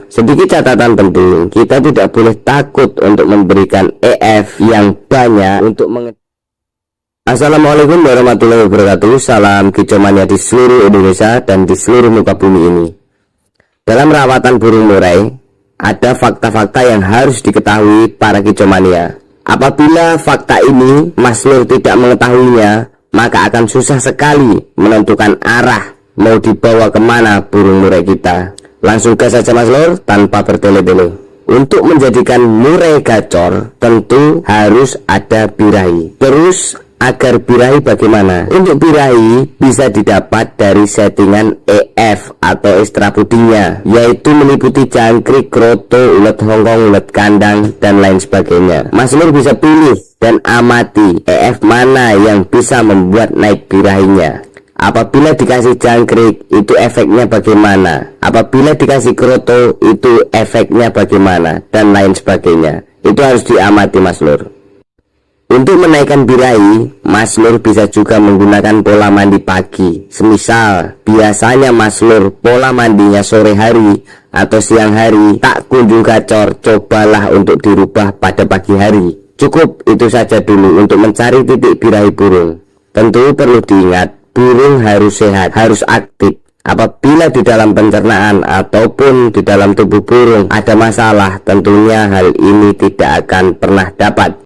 Sedikit catatan penting, kita tidak boleh takut untuk memberikan EF yang banyak untuk Assalamualaikum warahmatullahi wabarakatuh. Salam kicomania di seluruh Indonesia dan di seluruh muka bumi ini. Dalam rawatan burung murai, ada fakta-fakta yang harus diketahui para kicomania. Apabila fakta ini Mas Lur tidak mengetahuinya, maka akan susah sekali menentukan arah mau dibawa kemana burung murai kita. Langsung gas saja Mas Lur tanpa bertele-tele. Untuk menjadikan murai gacor tentu harus ada birahi. Terus agar birahi bagaimana? Untuk birahi bisa didapat dari settingan EF atau ekstra pudinya, yaitu meliputi jangkrik, kroto, ulet hongkong, ulet kandang, dan lain sebagainya. Mas Lur bisa pilih dan amati EF mana yang bisa membuat naik birahinya. Apabila dikasih jangkrik, itu efeknya bagaimana? Apabila dikasih kroto, itu efeknya bagaimana? Dan lain sebagainya. Itu harus diamati Mas Lur. Untuk menaikkan birahi, Mas Lur bisa juga menggunakan pola mandi pagi. Semisal, biasanya Mas Lur pola mandinya sore hari atau siang hari tak kunjung gacor, cobalah untuk dirubah pada pagi hari. Cukup itu saja dulu untuk mencari titik birahi burung. Tentu perlu diingat, burung harus sehat, harus aktif. Apabila di dalam pencernaan ataupun di dalam tubuh burung ada masalah, tentunya hal ini tidak akan pernah dapat.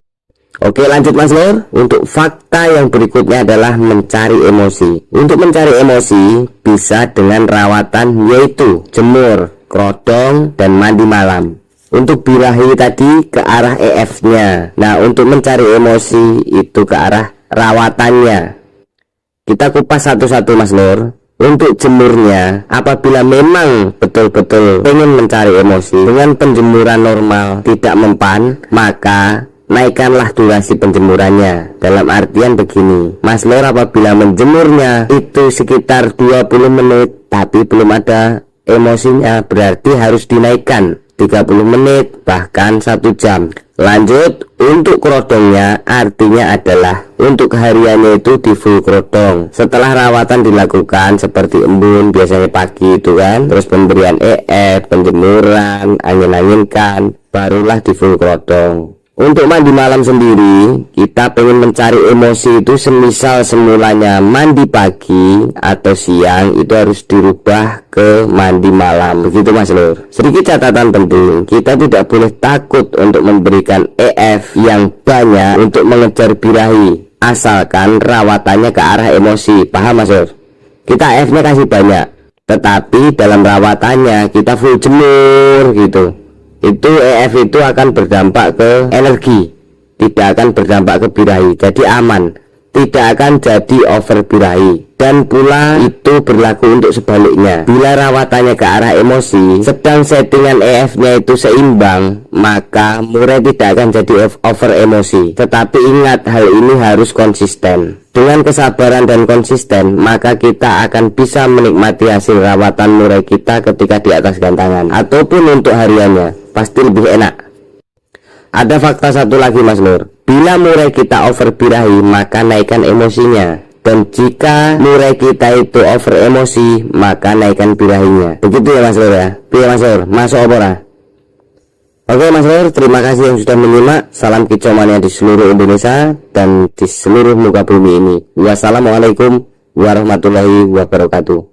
Oke, lanjut Mas Lur. Untuk fakta yang berikutnya adalah mencari emosi. Untuk mencari emosi bisa dengan rawatan, yaitu jemur, kerodong, dan mandi malam. Untuk birahi tadi ke arah EF-nya. Nah, untuk mencari emosi itu ke arah rawatannya. Kita kupas satu-satu Mas Lur. Untuk jemurnya, apabila memang betul-betul ingin mencari emosi dengan penjemuran normal tidak mempan, maka naikkanlah durasi penjemurannya. Dalam artian begini, Mas Lur apabila menjemurnya itu sekitar 20 menit tapi belum ada emosinya, berarti harus dinaikkan 30 menit bahkan 1 jam. Lanjut, untuk kerodongnya artinya adalah untuk hariannya itu di full kerodong. Setelah rawatan dilakukan seperti embun biasanya pagi itu kan, terus pemberian EF, penjemuran, angin-anginkan, barulah di full kerodong. Untuk mandi malam sendiri, kita pengen mencari emosi itu semisal semulanya mandi pagi atau siang, itu harus dirubah ke mandi malam. Begitu Mas Lur. Sedikit catatan penting, kita tidak boleh takut untuk memberikan EF yang banyak untuk mengejar birahi, asalkan rawatannya ke arah emosi. Paham Mas Lur? Kita EF-nya kasih banyak, tetapi dalam rawatannya kita full jemur gitu. Itu EF itu akan berdampak ke energi, tidak akan berdampak ke birahi, jadi aman, tidak akan jadi over birahi. Dan pula itu berlaku untuk sebaliknya. Bila rawatannya ke arah emosi sedang settingan EF-nya itu seimbang, maka murai tidak akan jadi over emosi. Tetapi ingat, hal ini harus konsisten. Dengan kesabaran dan konsisten, maka kita akan bisa menikmati hasil rawatan murai kita ketika di atas gantangan ataupun untuk hariannya, pasti lebih enak. Ada fakta satu lagi Mas Lur, bila murai kita over birahi maka naikkan emosinya, dan jika murai kita itu over emosi maka naikkan birahinya. Begitu ya Mas Lur ya. Iya Mas Lur, masuk opera. Oke Mas Lur, terima kasih yang sudah menyimak. Salam kicomania di seluruh Indonesia dan di seluruh muka bumi ini. Wassalamualaikum warahmatullahi wabarakatuh.